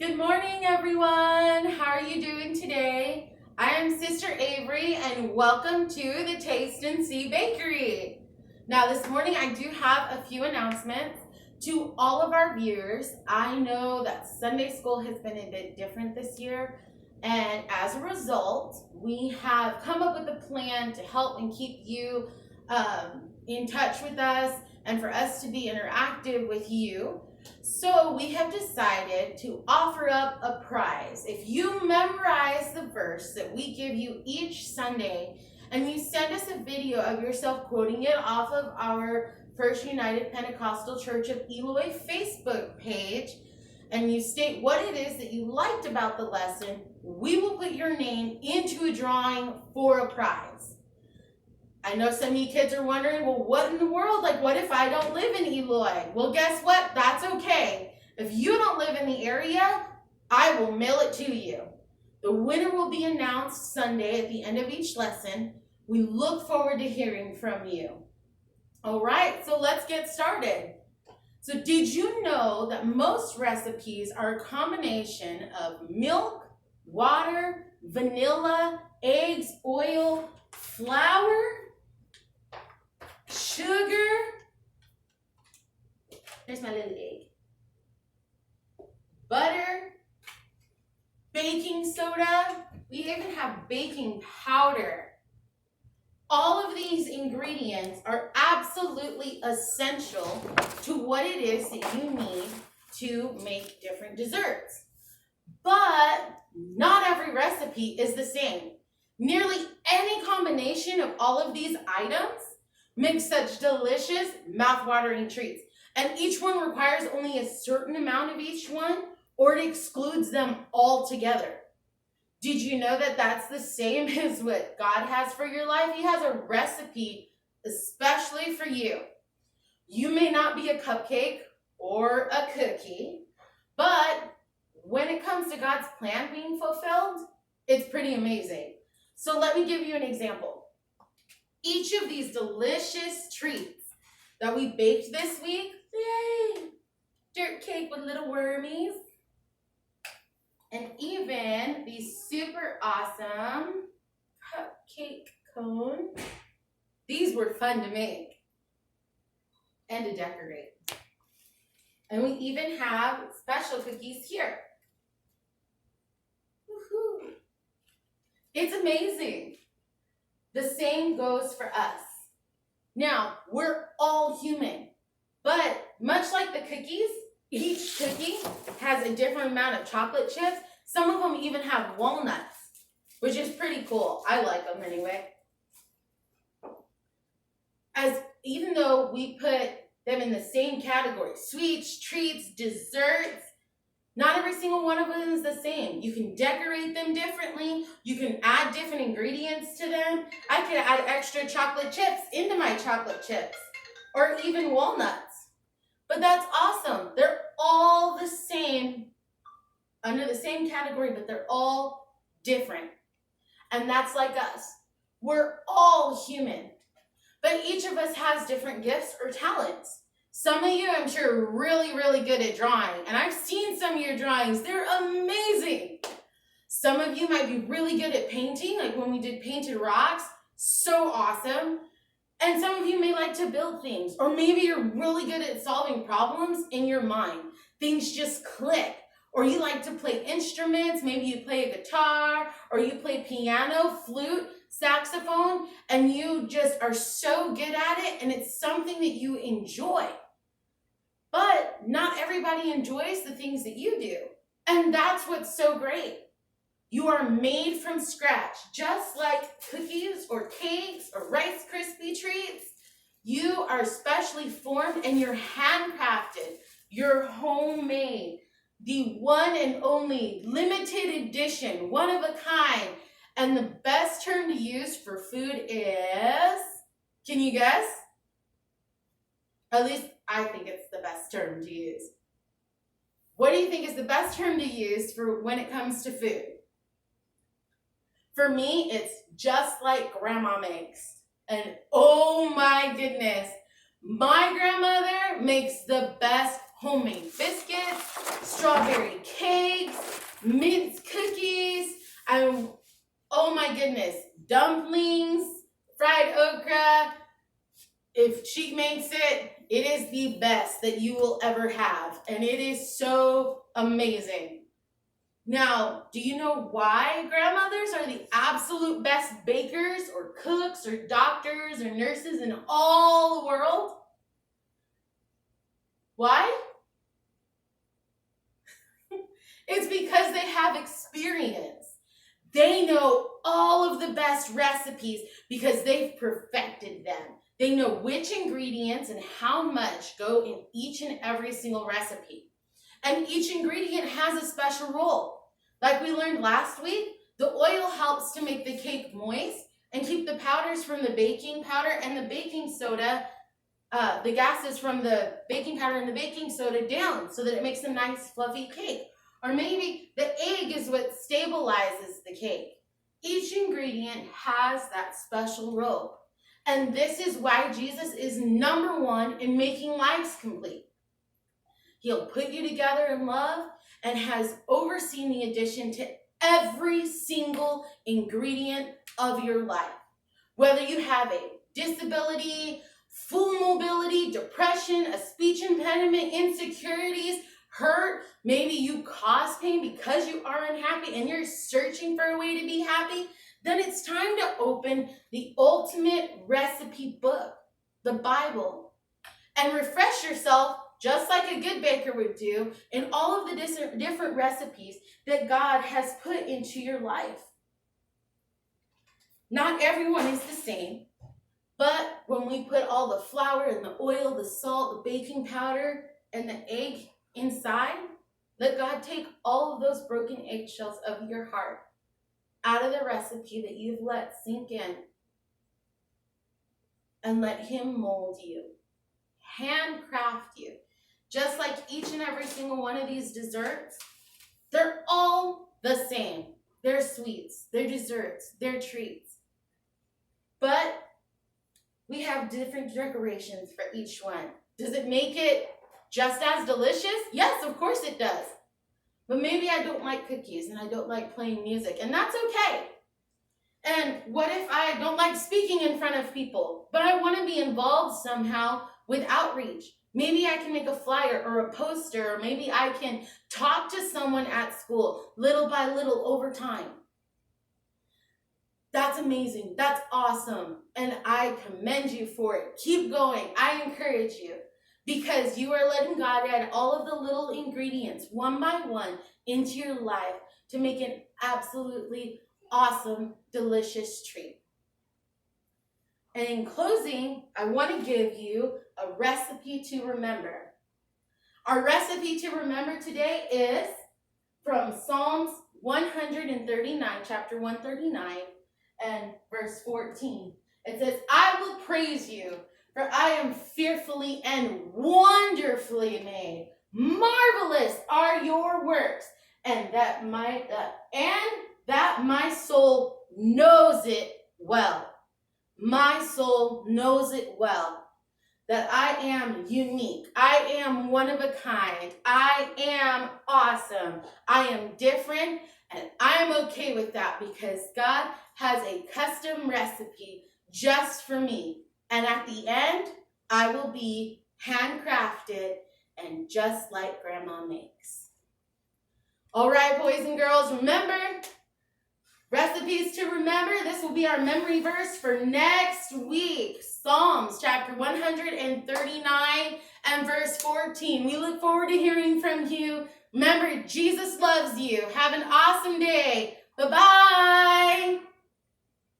Good morning, everyone. How are you doing today? I am Sister Avery, and welcome to the Taste and See Bakery. Now, this morning I do have a few announcements to all of our viewers. I know that Sunday school has been a bit different this year, and as a result, we have come up with a plan to help and keep you in touch with us and for us to be interactive with you. So we have decided to offer up a prize. If you memorize the verse that we give you each Sunday and you send us a video of yourself quoting it off of our First United Pentecostal Church of Eloy Facebook page, and you state what it is that you liked about the lesson, we will put your name into a drawing for a prize. I know some of you kids are wondering, well, what in the world? Like, what if I don't live in Eloy? Well, guess what? That's okay. If you don't live in the area, I will mail it to you. The winner will be announced Sunday at the end of each lesson. We look forward to hearing from you. All right, so let's get started. So did you know that most recipes are a combination of milk, water, vanilla, eggs, oil, flour, sugar, there's my little egg, butter, baking soda, we even have baking powder. All of these ingredients are absolutely essential to what it is that you need to make different desserts. But not every recipe is the same. Nearly any combination of all of these items makes such delicious, mouth-watering treats. And each one requires only a certain amount of each one, or it excludes them altogether. Did you know that that's the same as what God has for your life? He has a recipe especially for you. You may not be a cupcake or a cookie, but when it comes to God's plan being fulfilled, it's pretty amazing. So let me give you an example. Each of these delicious treats that we baked this week, yay, dirt cake with little wormies, and even these super awesome cupcake cone. These were fun to make and to decorate. And we even have special cookies here. Woohoo! It's amazing. The same goes for us. Now, we're all human, but much like the cookies, each cookie has a different amount of chocolate chips. Some of them even have walnuts, which is pretty cool. I like them anyway. Even though we put them in the same category, sweets, treats, desserts, not every single one of them is the same. You can decorate them differently. You can add different ingredients to them. I could add extra chocolate chips into my chocolate chips, or even walnuts. But that's awesome. They're all the same, under the same category, but they're all different. And that's like us. We're all human, but each of us has different gifts or talents. Some of you, I'm sure, are really, really good at drawing, and I've seen some of your drawings. They're amazing. Some of you might be really good at painting, like when we did painted rocks, so awesome. And some of you may like to build things, or maybe you're really good at solving problems in your mind. Things just click. Or you like to play instruments, maybe you play a guitar, or you play piano, flute, saxophone, and you just are so good at it, and it's something that you enjoy. But not everybody enjoys the things that you do. And that's what's so great. You are made from scratch, just like cookies or cakes or Rice Krispie treats. You are specially formed and you're handcrafted. You're homemade. The one and only limited edition, one of a kind. And the best term to use for food is, can you guess? At least I think it's the best term to use. What do you think is the best term to use for when it comes to food? For me, it's just like grandma makes. And oh my goodness, my grandmother makes the best homemade biscuits, strawberry cakes, the best that you will ever have. And it is so amazing. Now, do you know why grandmothers are the absolute best bakers or cooks or doctors or nurses in all the world? Why? It's because they have experience. They know all of the best recipes because they've perfected them. They know which ingredients and how much go in each and every single recipe. And each ingredient has a special role. Like we learned last week, the oil helps to make the cake moist and keep the powders from the baking powder and the baking soda, the gases from the baking powder and the baking soda down so that it makes a nice fluffy cake. Or maybe the egg is what stabilizes the cake. Each ingredient has that special role. And this is why Jesus is number one in making lives complete. He'll put you together in love and has overseen the addition to every single ingredient of your life. Whether you have a disability, full mobility, depression, a speech impediment, insecurities, hurt, maybe you cause pain because you are unhappy and you're searching for a way to be happy, then it's time to open the ultimate recipe book, the Bible, and refresh yourself just like a good baker would do in all of the different recipes that God has put into your life. Not everyone is the same, but when we put all the flour and the oil, the salt, the baking powder, and the egg inside, let God take all of those broken eggshells of your heart out of the recipe that you've let sink in and let Him mold you, handcraft you. Just like each and every single one of these desserts, they're all the same. They're sweets, they're desserts, they're treats. But we have different decorations for each one. Does it make it just as delicious? Yes, of course it does. But maybe I don't like cookies and I don't like playing music, and that's okay. And what if I don't like speaking in front of people, but I want to be involved somehow with outreach? Maybe I can make a flyer or a poster, or maybe I can talk to someone at school little by little over time. That's amazing. That's awesome. And I commend you for it. Keep going. I encourage you because you are letting God add all of the little ingredients one by one into your life to make an absolutely awesome, delicious treat. And in closing, I want to give you a recipe to remember. Our recipe to remember today is from Psalms 139, chapter 139, and verse 14. It says, I will praise you, for I am fearfully and wonderfully made. Marvelous are your works, and that my soul knows it well. My soul knows it well, that I am unique. I am one of a kind. I am awesome. I am different, and I'm okay with that because God has a custom recipe just for me. And at the end, I will be handcrafted and just like Grandma makes. All right, boys and girls, remember, recipes to remember. This will be our memory verse for next week. Psalms chapter 139 and verse 14. We look forward to hearing from you. Remember, Jesus loves you. Have an awesome day. Bye-bye.